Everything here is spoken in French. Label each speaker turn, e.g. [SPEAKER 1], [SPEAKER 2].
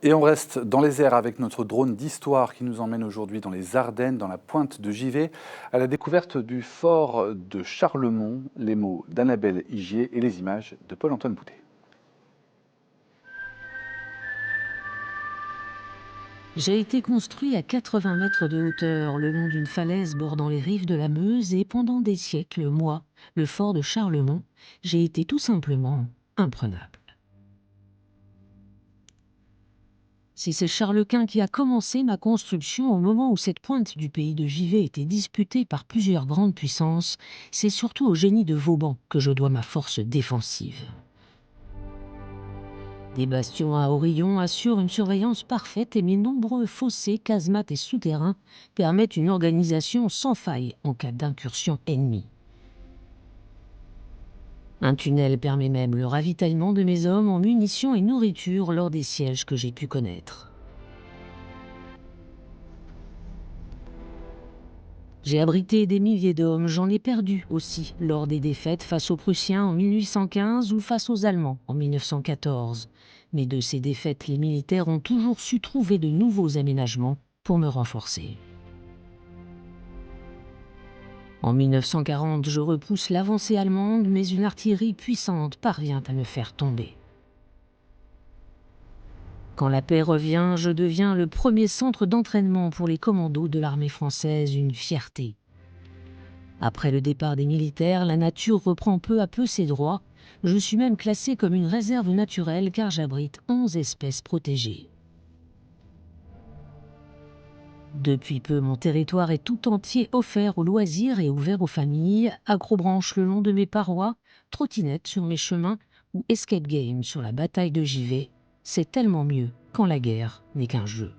[SPEAKER 1] Et on reste dans les airs avec notre drone d'histoire qui nous emmène aujourd'hui dans les Ardennes, dans la pointe de Givet, à la découverte du fort de Charlemont, les mots d'Annabelle Igier et les images de Paul-Antoine Boutet.
[SPEAKER 2] J'ai été construit à 80 mètres de hauteur, le long d'une falaise bordant les rives de la Meuse, et pendant des siècles, moi, le fort de Charlemont, j'ai été tout simplement imprenable. Si c'est Charles Quint qui a commencé ma construction au moment où cette pointe du pays de Givet était disputée par plusieurs grandes puissances, c'est surtout au génie de Vauban que je dois ma force défensive. Des bastions à Orillon assurent une surveillance parfaite et mes nombreux fossés, casemates et souterrains permettent une organisation sans faille en cas d'incursion ennemie. Un tunnel permet même le ravitaillement de mes hommes en munitions et nourriture lors des sièges que j'ai pu connaître. J'ai abrité des milliers d'hommes, j'en ai perdu aussi lors des défaites face aux Prussiens en 1815 ou face aux Allemands en 1914. Mais de ces défaites, les militaires ont toujours su trouver de nouveaux aménagements pour me renforcer. En 1940, je repousse l'avancée allemande, mais une artillerie puissante parvient à me faire tomber. Quand la paix revient, je deviens le premier centre d'entraînement pour les commandos de l'armée française, une fierté. Après le départ des militaires, la nature reprend peu à peu ses droits. Je suis même classé comme une réserve naturelle car j'abrite 11 espèces protégées. Depuis peu, mon territoire est tout entier offert aux loisirs et ouvert aux familles, acrobranche le long de mes parois, trottinette sur mes chemins ou escape game sur la bataille de Givet. C'est tellement mieux quand la guerre n'est qu'un jeu.